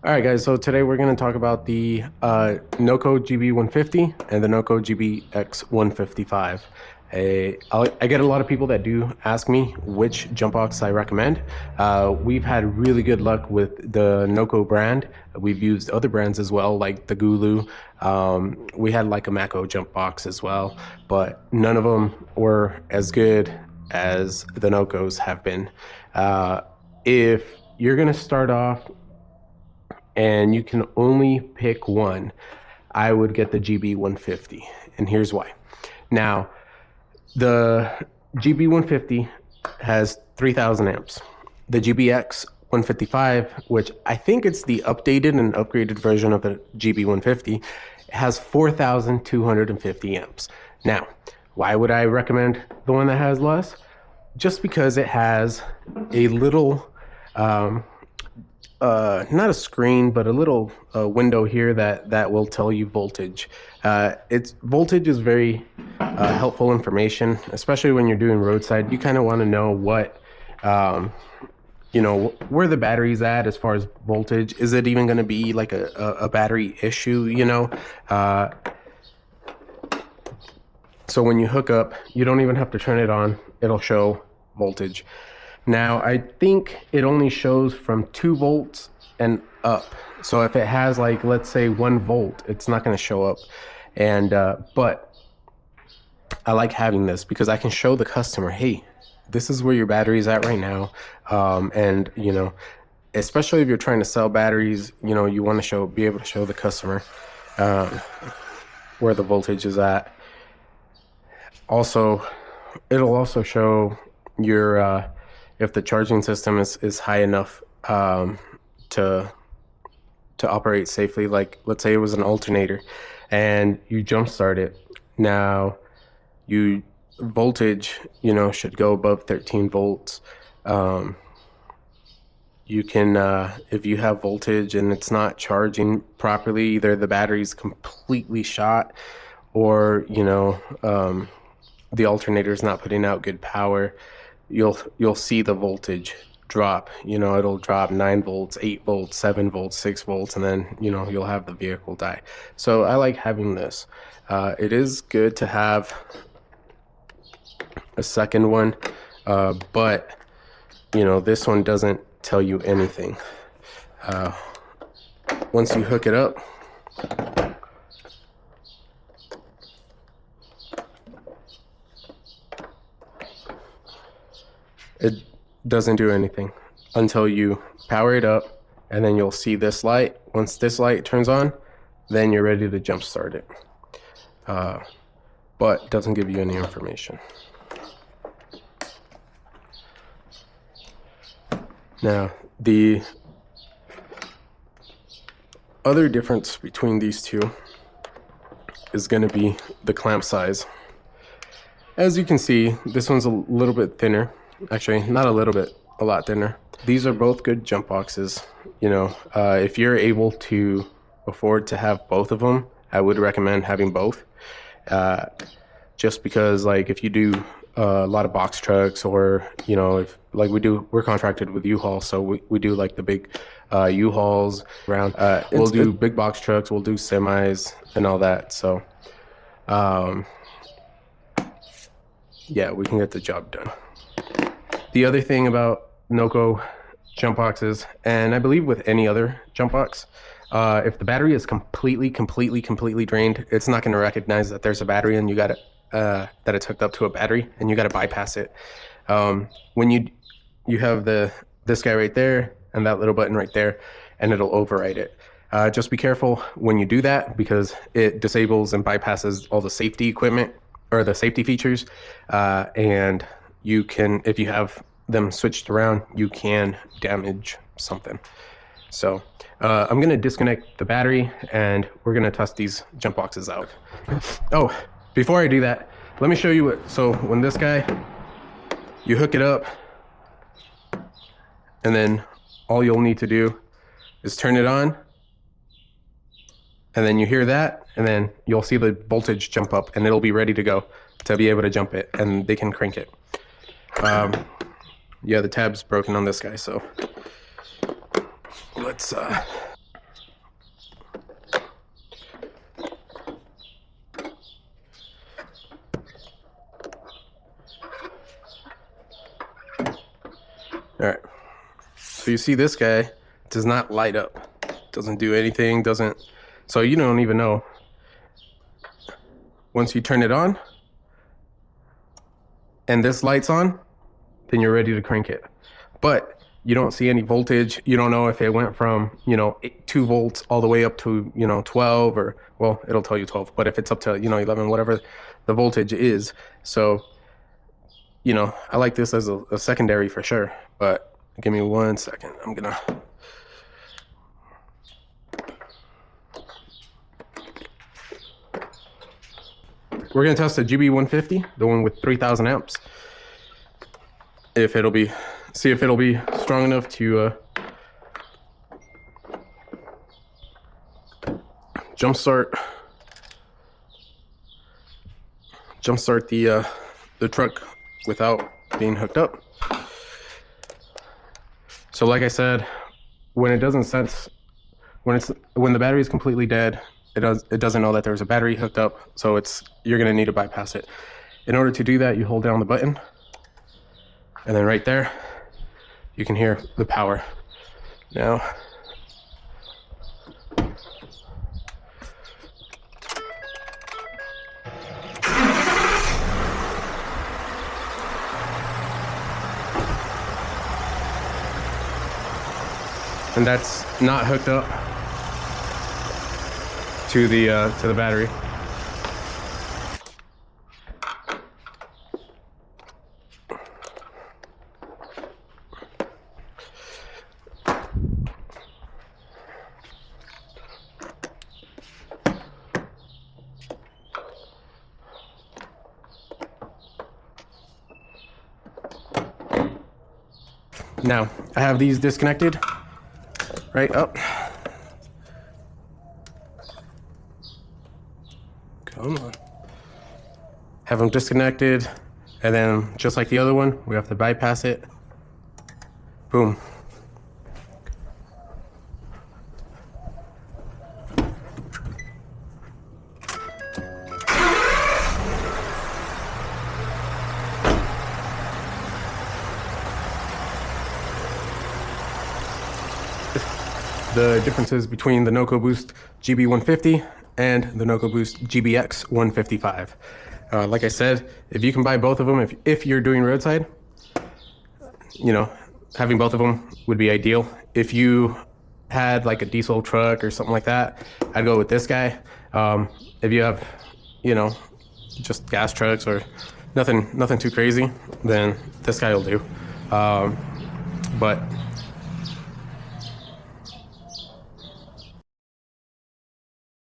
All right, guys. So today we're going to talk about the Noco GB150 and the Noco GBX155. I get a lot of people that do ask me which jump box I recommend. We've had really good luck with the Noco brand. We've used other brands as well, like the Gulu. We had like a Mako jump box as well, but none of them were as good as the Nocos have been. If you're going to start off and you can only pick one, I would get the GB150. And here's why. Now, the GB150 has 3,000 amps. The GBX155, which I think it's the updated and upgraded version of the GB150, has 4,250 amps. Now, why would I recommend the one that has less? Just because it has a little not a screen, but a little window here that will tell you voltage. It's voltage is very helpful information, especially when you're doing roadside. You kind of want to know what, where the battery's at as far as voltage. Is it even going to be like a battery issue, So when you hook up, you don't even have to turn it on. It'll show voltage. Now, I think it only shows from 2 volts and up. So if it has like, let's say 1 volt, it's not going to show up. And, but I like having this because I can show the customer, hey, this is where your battery is at right now. And, especially if you're trying to sell batteries, you want to be able to show the customer where the voltage is at. Also, it'll also show your, if the charging system is high enough to operate safely. Like, let's say it was an alternator and you jump start it. Now, voltage, should go above 13 volts. You can, if you have voltage and it's not charging properly, either the battery's completely shot or, the alternator is not putting out good power, you'll see the voltage drop. It'll drop 9 volts, 8 volts, 7 volts, 6 volts, and then you'll have the vehicle die. So I like having this. It is good to have a second one, but this one doesn't tell you anything. Once you hook it up, it doesn't do anything until you power it up, and then you'll see this light. Once this light turns on, then you're ready to jump start it. But it doesn't give you any information. Now, the other difference between these two is going to be the clamp size. As you can see, this one's a little bit thinner. Actually, not a little bit, a lot thinner. These are both good jump boxes. If you're able to afford to have both of them, I would recommend having both. Just because, like, if you do a lot of box trucks, or if like we're contracted with U-Haul, so we do like the big U-Hauls around. We'll do big box trucks, we'll do semis and all that. So yeah, we can get the job done. The other thing about Noco jump boxes, and I believe with any other jump box, if the battery is completely drained, it's not going to recognize that there's a battery and that it's hooked up to a battery, and you got to bypass it. When you have this guy right there and that little button right there, and it'll override it. Just be careful when you do that, because it disables and bypasses all the safety equipment or the safety features, and you can, if you have them switched around, you can damage something. So I'm going to disconnect the battery and we're going to test these jump boxes out. Oh, before I do that, let me show you what. So when this guy, you hook it up, and then all you'll need to do is turn it on, and then you hear that, and then you'll see the voltage jump up, and it'll be ready to go to be able to jump it, and they can crank it. Yeah, the tab's broken on this guy, so let's So you see this guy does not light up, doesn't do anything, so you don't even know. Once you turn it on and this light's on, then you're ready to crank it. But you don't see any voltage. You don't know if it went from, 2 volts all the way up to, 12, or, well, it'll tell you 12, but if it's up to, 11, whatever the voltage is. So, I like this as a secondary for sure, but give me 1 second. We're gonna test the GB150, the one with 3,000 amps. See if it'll be strong enough to jumpstart the truck without being hooked up. So like I said, when it doesn't sense, when the battery is completely dead, it doesn't know that there's a battery hooked up, so you're gonna need to bypass it. In order to do that, you hold down the button, and then right there you can hear the power. Now and that's not hooked up to the battery. Now I have these disconnected right up. Come on. Have them disconnected, and then just like the other one, we have to bypass it. Boom. The differences between the Noco Boost GB150 and the Noco Boost GBX155. Like I said, if you can buy both of them, if you're doing roadside, having both of them would be ideal. If you had like a diesel truck or something like that, I'd go with this guy. If you have, just gas trucks or nothing too crazy, then this guy will do. But